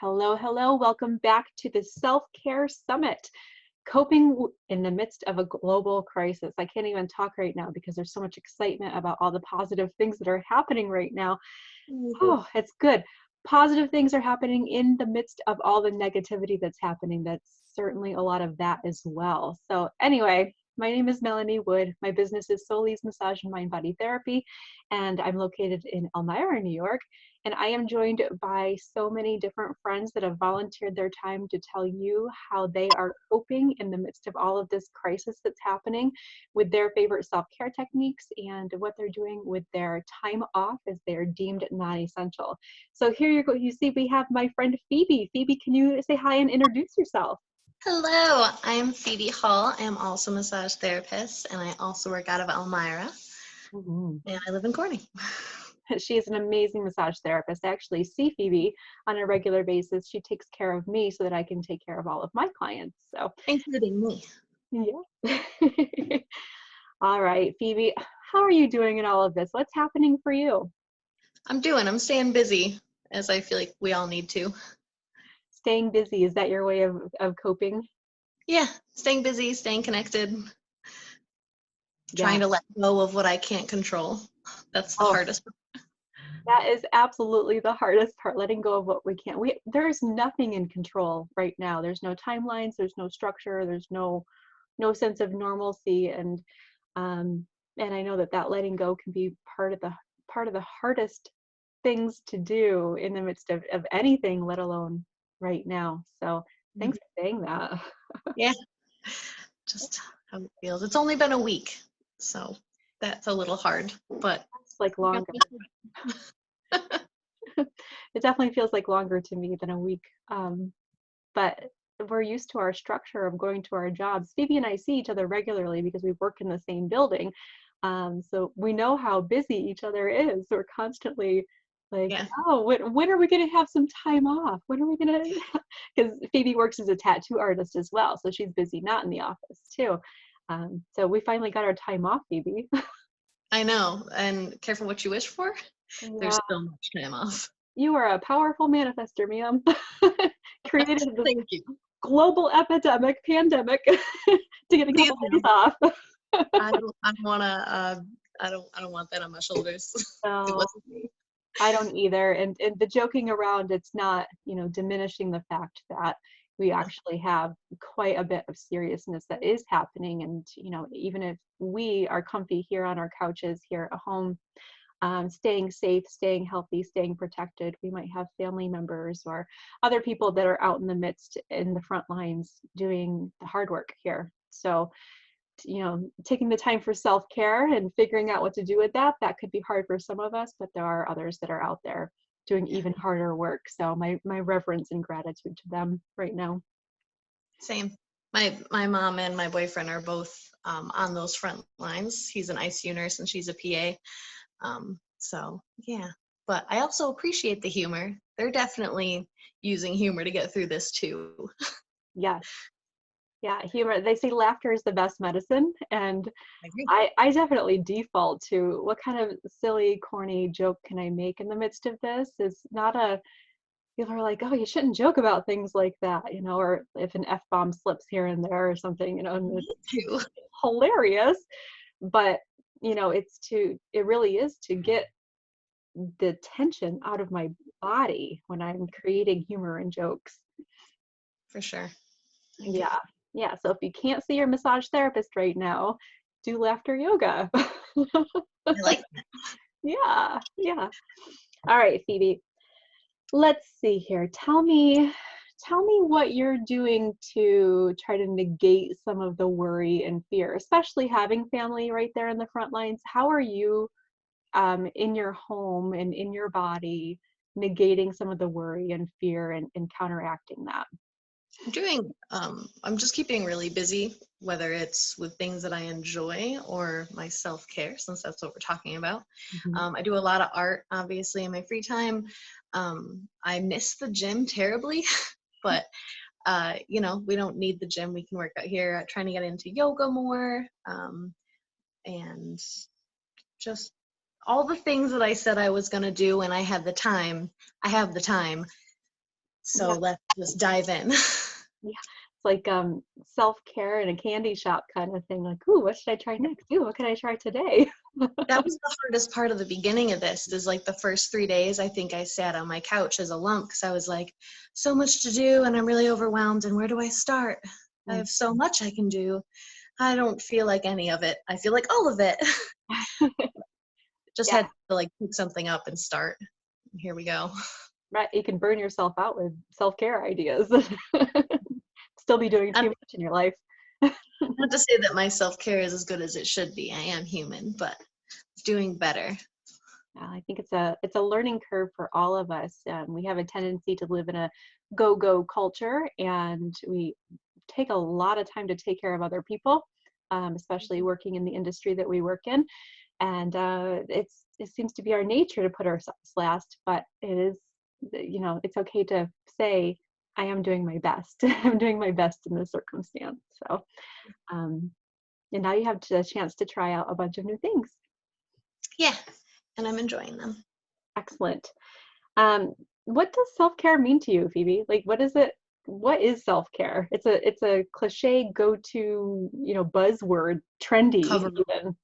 Hello, hello. Welcome back to the Self-Care Summit. In the midst of a global crisis. I can't even talk right now because there's so much excitement about all the positive things that are happening right now. Oh, it's good. Positive things are happening in the midst of all the negativity that's happening. That's certainly a lot of that as well. So anyway, my name is Melanie Wood. My business is Solis Massage and Mind Body Therapy, and I'm located in Elmira, New York. And I am joined by so many different friends that have volunteered their time to tell you how they are coping in the midst of all of this crisis that's happening with their favorite self-care techniques and what they're doing with their time off as they're deemed non-essential. So here you go. You see, we have my friend Phoebe. Phoebe, can you say hi and introduce yourself? Hello, I'm Phoebe Hall. I am also a massage therapist, and I also work out of Elmira, and I live in Corning. She is an amazing massage therapist. I actually see Phoebe on a regular basis. She takes care of me so that I can take care of all of my clients. So, Including me. yeah. All right, Phoebe, how are you doing in all of this? What's happening for you? I'm staying busy, as I feel like we all need to. Staying busy, is that your way of coping? Yeah, staying busy, staying connected, Yeah. trying to let go of what I can't control. That's the hardest part. That is absolutely the hardest part, letting go of what we can't. There's nothing in control right now. There's no timelines, there's no structure, there's no sense of normalcy, um and I know that letting go can be part of the hardest things to do in the midst of anything, let alone right now. So thanks for saying that. Yeah, just how it feels. It's only been a week, so that's a little hard, but It's like longer. It definitely feels like longer to me than a week. But we're used to our structure of going to our jobs. Phoebe and I see each other regularly because we work in the same building. So we know how busy each other is. We're constantly like, yeah. oh, when are we going to have some time off? When are we going to? Because Phoebe works as a tattoo artist as well. So she's busy not in the office too. So we finally got our time off, Phoebe. I know, and careful what you wish for. Yeah, There's so much time off. you are a powerful manifester, ma'am. Created this Thank you. global pandemic to get a Please couple days no. off. I don't wanna. I don't want that on my shoulders. It No, wasn't me. I don't either. And the joking around, it's not, diminishing the fact that we actually have quite a bit of seriousness that is happening. And, even if we are comfy here on our couches here at home, staying safe, staying healthy, staying protected, we might have family members or other people that are out in the midst in the front lines doing the hard work here. So, taking the time for self-care and figuring out what to do with that could be hard for some of us, but there are others that are out there doing even harder work. So my reverence and gratitude to them right now. Same. My mom and my boyfriend are both on those front lines. He's an ICU nurse and she's a PA. So yeah. But I also appreciate the humor. They're definitely using humor to get through this too. Yes. Yeah, humor. They say laughter is the best medicine, and I agree. I definitely default to what kind of silly, corny joke can I make in the midst of this. It's not a People are like, oh, you shouldn't joke about things like that, or if an F-bomb slips here and there or something, and Me too. it's hilarious. But, it really is to get the tension out of my body when I'm creating humor and jokes. For sure. I get Yeah. Yeah. So if you can't see your massage therapist right now, do laughter yoga. I like Yeah. Yeah. All right, Phoebe. Let's see here. Tell me what you're doing to try to negate some of the worry and fear, especially having family right there in the front lines. How are you in your home and in your body negating some of the worry and fear and counteracting that? I'm doing, I'm just keeping really busy, whether it's with things that I enjoy or my self-care, since that's what we're talking about. Mhm. I do a lot of art, obviously, in my free time. I miss the gym terribly, but, we don't need the gym. We can work out here. Trying to get into yoga more, and just all the things that I said I was going to do when I had the time. I have the time. So Yeah. let's just dive in. Yeah. It's like self-care in a candy shop kind of thing. Like, ooh, what should I try next? Ooh, what can I try today? That was the hardest part of the beginning of this, is like the first 3 days, I think I sat on my couch as a lump because I was like, so much to do and I'm really overwhelmed. And where do I start? I Mm. have so much I can do. I don't feel like any of it. I feel like all of it. Just Yeah, had to like pick something up and start. Here we go. right. You can burn yourself out with self-care ideas. Still be doing And too much in your life. not to say that my self-care is as good as it should be. I am human, but doing better. I think it's a learning curve for all of us. We have a tendency to live in a go-go culture, and we take a lot of time to take care of other people, especially working in the industry that we work in. And it seems to be our nature to put ourselves last, but it is, it's okay to say, I am doing my best. I'm doing my best in this circumstance. So, um, and now you have a chance to try out a bunch of new things. Yeah, and I'm enjoying them. Excellent. Um, what does self-care mean to you, Phoebe? Like, what is it? What is self-care? It's a cliche go-to, buzzword, trendy Cover. even.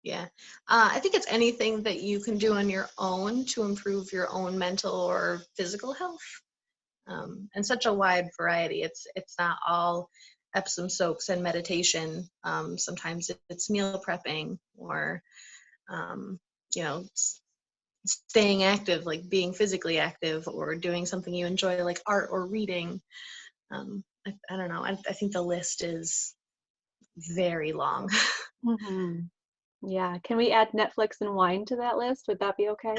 Yeah. I think it's anything that you can do on your own to improve your own mental or physical health. And such a wide variety. It's not all Epsom soaks and meditation. Sometimes it's meal prepping or, um, you know, staying active, like being physically active, or doing something you enjoy, like art or reading. I don't know. I think the list is very long. Hmm. Yeah. Can we add Netflix and wine to that list? Would that be okay?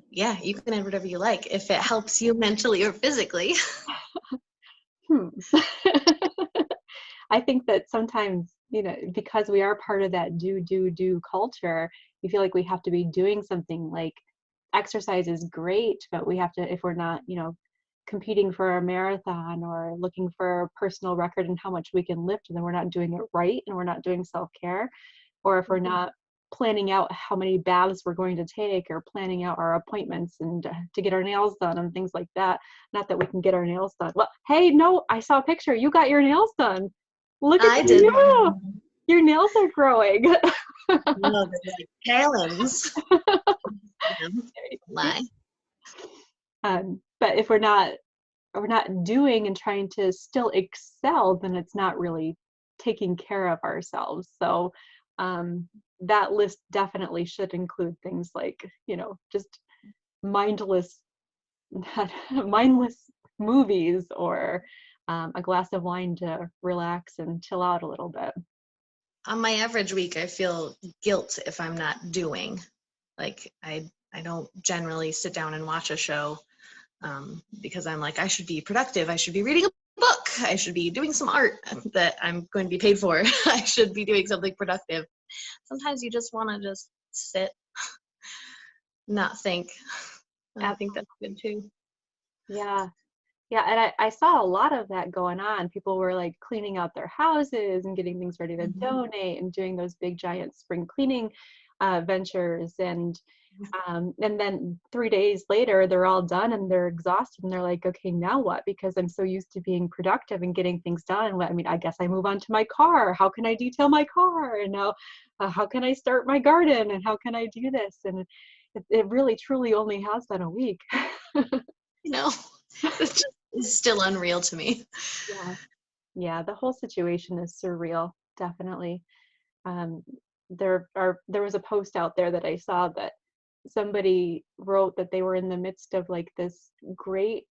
Yeah, you can add whatever you like if it helps you mentally or physically. Hmm. I think that sometimes, because we are part of that do culture, we feel like we have to be doing something. Like exercise is great, but we have to, if we're not, competing for a marathon or looking for a personal record and how much we can lift, and then we're not doing it right and we're not doing self-care, or if we're not planning out how many baths we're going to take or planning out our appointments and to get our nails done and things like that. Not that we can get our nails done. Well, hey, no, I saw a picture. You got your nails done. Look at I did. you. Your nails are growing. No, they're like talons. Lie. But if we're not doing and trying to still excel, then it's not really taking care of ourselves. So that list definitely should include things like, just mindless mindless movies, or a glass of wine to relax and chill out a little bit. On my average week, I feel guilt if I'm not doing. Like I don't generally sit down and watch a show because I'm like, I should be productive. I should be reading a book. I should be doing some art that I'm going to be paid for. I should be doing something productive. Sometimes you just want to just sit, not think. And I think that's good too. Yeah. Yeah, and I saw a lot of that going on. People were like cleaning out their houses and getting things ready to donate and doing those big giant spring cleaning ventures. And then 3 days later, they're all done and they're exhausted and they're like, okay, now what? Because I'm so used to being productive and getting things done. I mean, I guess I move on to my car. How can I detail my car? And now, how can I start my garden? And how can I do this? And it really, truly only has been a week. You know, it's just it's still unreal to me. Yeah. Yeah, the whole situation is surreal, definitely. Um, there was a post out there that I saw that somebody wrote that they were in the midst of like this great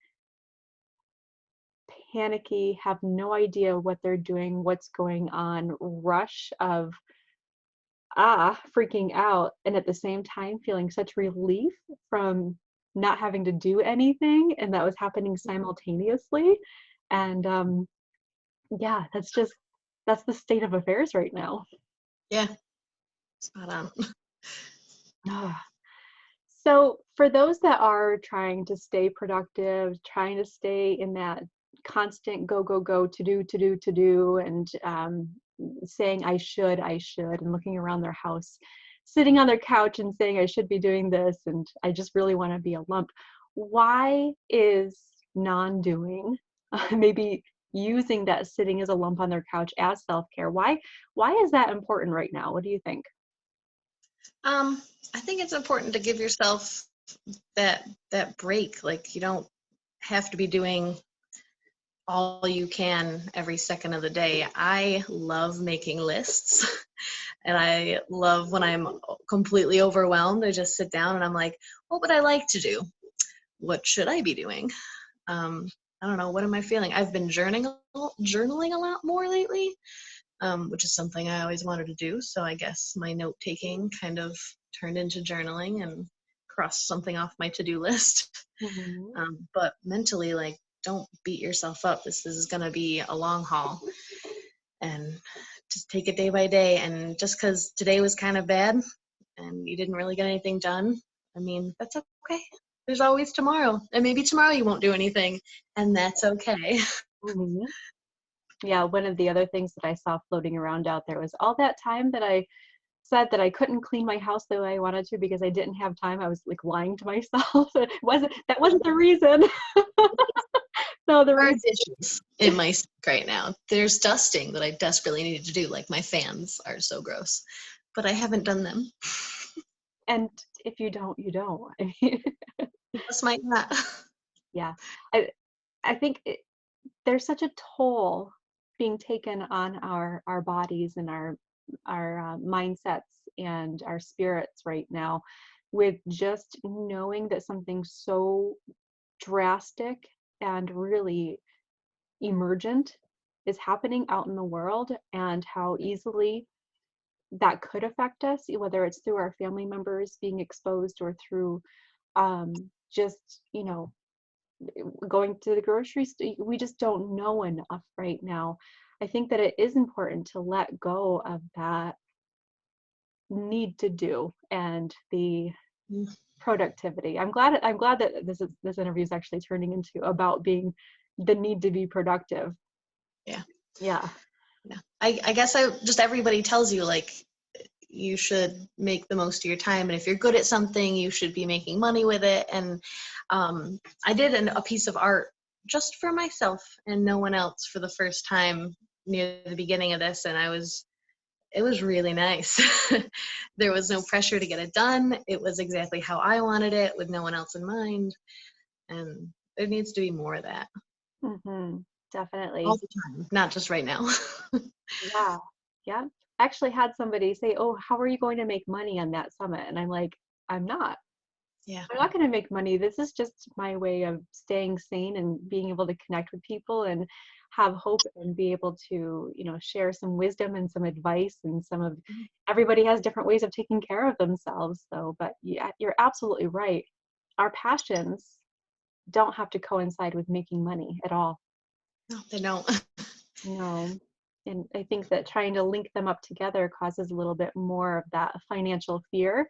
panicky, have no idea what they're doing, what's going on, rush of freaking out, and at the same time feeling such relief from not having to do anything, and that was happening simultaneously. And yeah, that's the state of affairs right now. Yeah, spot on. Ah. So for those that are trying to stay productive, trying to stay in that constant go, go, go, to do, and saying I should, and looking around their house, sitting on their couch and saying I should be doing this, and I just really want to be a lump. Why is non-doing, maybe using that sitting as a lump on their couch as self-care. Why is that important right now? What do you think? Um, I think it's important to give yourself that break. Like, you don't have to be doing all you can every second of the day. I love making lists and I love when I'm completely overwhelmed. I just sit down and I'm like, what would I like to do? What should I be doing? Um, I don't know. What am I feeling? I've been journaling a lot more lately, which is something I always wanted to do. So I guess my note taking kind of turned into journaling and crossed something off my to-do list. Mhm. But mentally, like, don't beat yourself up. This is going to be a long haul, and just take it day by day. And just because today was kind of bad and you didn't really get anything done, I mean, that's okay. There's always tomorrow, and maybe tomorrow you won't do anything, and that's okay. Mhm. Yeah, one of the other things that I saw floating around out there was all that time that I said that I couldn't clean my house the way I wanted to because I didn't have time. I was like lying to myself. That wasn't the reason. No, the There are reason. dishes in my sink right now. There's dusting that I desperately need to do. Like, my fans are so gross, but I haven't done them. And if you don't, you don't. Just might not. Yeah, I I think there's such a toll being taken on our bodies and our mindsets and our spirits right now, with just knowing that something so drastic and really emergent is happening out in the world, and how easily that could affect us, whether it's through our family members being exposed or through just going to the grocery store. We just don't know enough right now. I think that it is important to let go of that need to do and the productivity. I'm glad that this interview is actually turning into about being the need to be productive. Yeah. Yeah. Yeah. I guess just everybody tells you, like, you should make the most of your time, and if you're good at something, you should be making money with it. And I did a piece of art just for myself and no one else for the first time near the beginning of this, and it was really nice. There was no pressure to get it done. It was exactly how I wanted it, with no one else in mind. And there needs to be more of that Hmm. all Definitely. the time, not just right now. Yeah. Yeah. I actually had somebody say, "Oh, how are you going to make money on that summit?" And I'm like, "I'm not. Yeah. I'm not going to make money. This is just my way of staying sane and being able to connect with people and have hope and be able to, share some wisdom and some advice, and some of everybody has different ways of taking care of themselves." So, but yeah, you're absolutely right. Our passions don't have to coincide with making money at all. No, they don't. No. And I think that trying to link them up together causes a little bit more of that financial fear,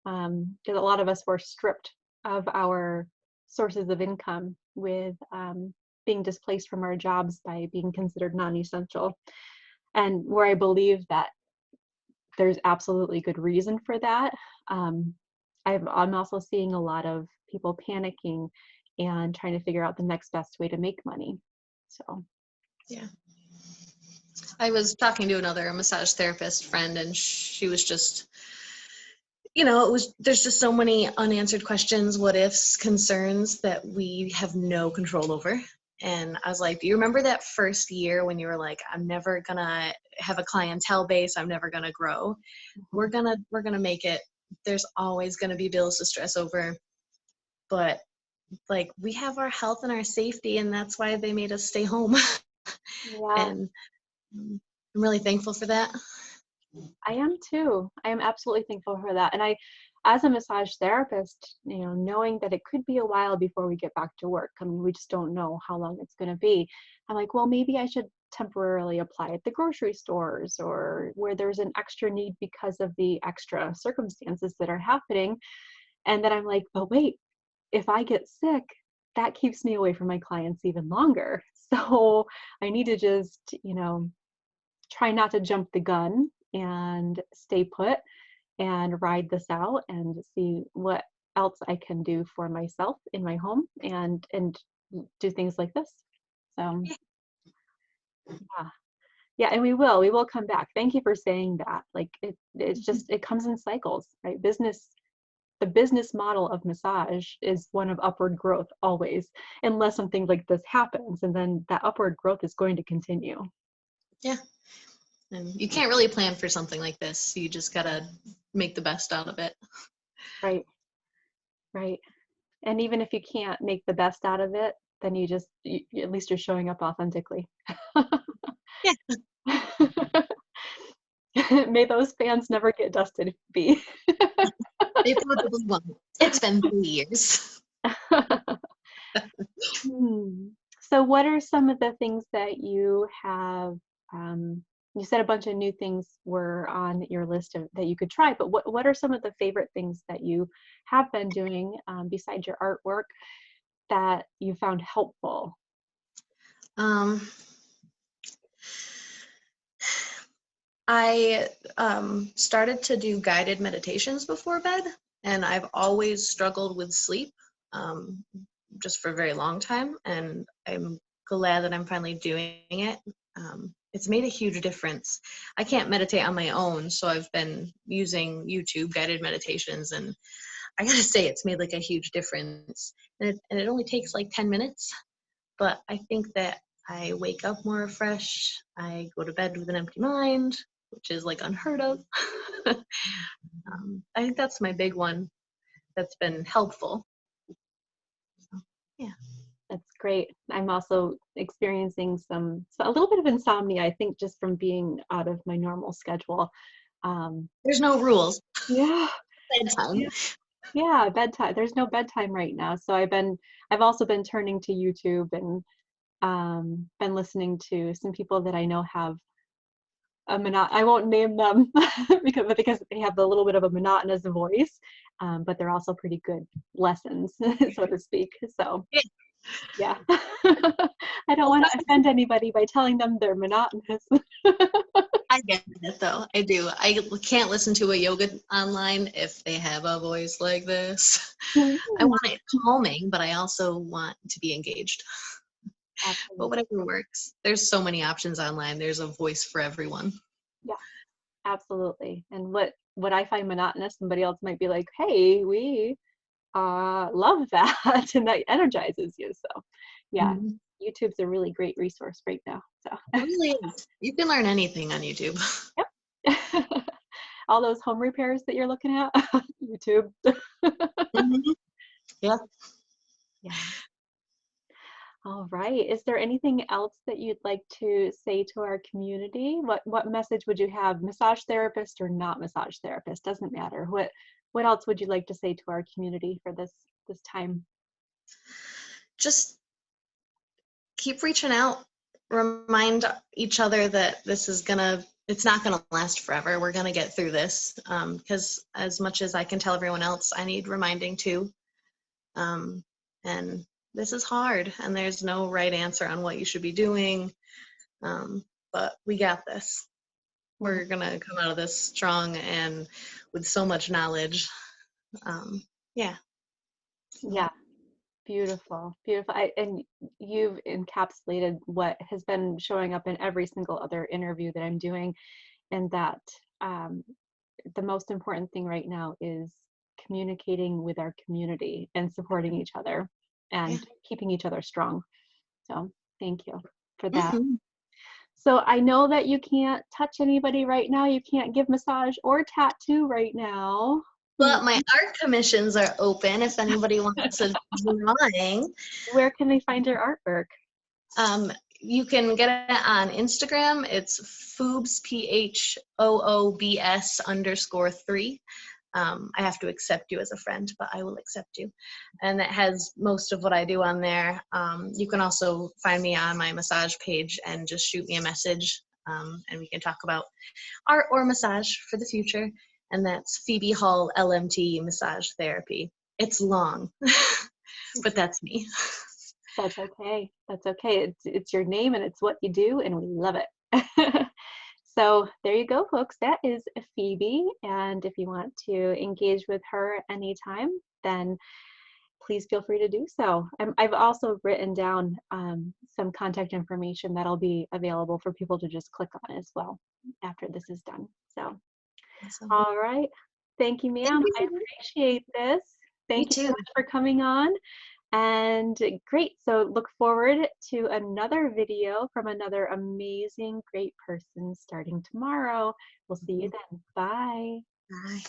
because a lot of us were stripped of our sources of income with being displaced from our jobs by being considered non-essential. And where I believe that there's absolutely good reason for that, um, I'm also seeing a lot of people panicking and trying to figure out the next best way to make money. So, Yeah. I was talking to another massage therapist friend, and she was just, there's just so many unanswered questions, what ifs, concerns that we have no control over. And I was like, do you remember that first year when you were like, I'm never gonna have a clientele base, I'm never gonna grow? mhm. We're gonna make it. There's always gonna be bills to stress over, but like, we have our health and our safety, and that's why they made us stay home. Yeah. And I'm really thankful for that. I am too. I am absolutely thankful for that. And as a massage therapist, knowing that it could be a while before we get back to work. I mean, we just don't know how long it's going to be. I'm like, well, maybe I should temporarily apply at the grocery stores or where there's an extra need because of the extra circumstances that are happening. And then I'm like, but wait, if I get sick, that keeps me away from my clients even longer. So I need to just, try not to jump the gun and stay put and ride this out and see what else I can do for myself in my home and do things like this. So yeah. Yeah, and we will come back. Thank you for saying that. Like it's just it comes in cycles, right? The business model of massage is one of upward growth always, unless something like this happens, and then that upward growth is going to continue. Yeah. And you can't really plan for something like this. You just gotta make the best out of it. Right, right. And even if you can't make the best out of it, then at least you're showing up authentically. Yeah. May those fans never get dusted, B. They probably won't. It's been 3 years. So what are some of the things that you have, you said a bunch of new things were on your list that you could try, but what are some of the favorite things that you have been doing besides your artwork that you found helpful? I started to do guided meditations before bed, and I've always struggled with sleep just for a very long time, and I'm glad that I'm finally doing it. It's made a huge difference. I can't meditate on my own, so I've been using YouTube guided meditations, and I gotta say it's made like a huge difference. And it only takes like 10 minutes, but I think that I wake up more refreshed. I go to bed with an empty mind, which is like unheard of. I think that's my big one that's been helpful. So, yeah. That's great. I'm also experiencing a little bit of insomnia, I think, just from being out of my normal schedule. There's no rules. Yeah. Bedtime. Yeah, bedtime. There's no bedtime right now. So I've also been turning to YouTube and been listening to some people that I know have I won't name them because they have a little bit of a monotonous voice, but they're also pretty good lessons, so to speak. So yeah. I don't want to offend anybody by telling them they're monotonous. I get it though. I do. I can't listen to a yoga online if they have a voice like this. I want it calming, but I also want to be engaged. Absolutely. But whatever works. There's so many options online. There's a voice for everyone. Yeah, absolutely. And what I find monotonous, somebody else might be like, hey, we love that, and that energizes you. So yeah, YouTube's a really great resource right now. So It really is. You can learn anything on YouTube. yep. All those home repairs that you're looking at, YouTube. Yeah. Yeah. All right. Is there anything else that you'd like to say to our community? What message would you have, massage therapist or not massage therapist? Doesn't matter. What else would you like to say to our community for this time? Just keep reaching out. Remind each other that it's not gonna last forever. We're gonna get through this. Because as much as I can tell everyone else, I need reminding too. And this is hard, and there's no right answer on what you should be doing. But we got this. We're gonna come out of this strong and with so much knowledge. Yeah. Yeah. Beautiful, beautiful. And you've encapsulated what has been showing up in every single other interview that I'm doing, and that the most important thing right now is communicating with our community and supporting each other and keeping each other strong. So thank you for that. So I know that you can't touch anybody right now. You can't give massage or tattoo right now. But my art commissions are open if anybody wants a drawing. Where can they find your artwork? You can get it on Instagram. It's Phoobs, PHOOBS_3. I have to accept you as a friend, but I will accept you. And that has most of what I do on there. You can also find me on my massage page and just shoot me a message, and we can talk about art or massage for the future. And that's Phoebe Hall LMT Massage Therapy. It's long, but that's me. That's okay. That's okay. It's your name and it's what you do, and we love it. So there you go, folks. That is Phoebe. And if you want to engage with her anytime, then please feel free to do so. I've also written down some contact information that'll be available for people to just click on as well after this is done. So, Awesome. all right. Thank you, Thank ma'am. I you. appreciate this. You Thank you so too. much for coming on. And great. So look forward to another video from another amazing, great person starting tomorrow. We'll see you then. Bye. Bye.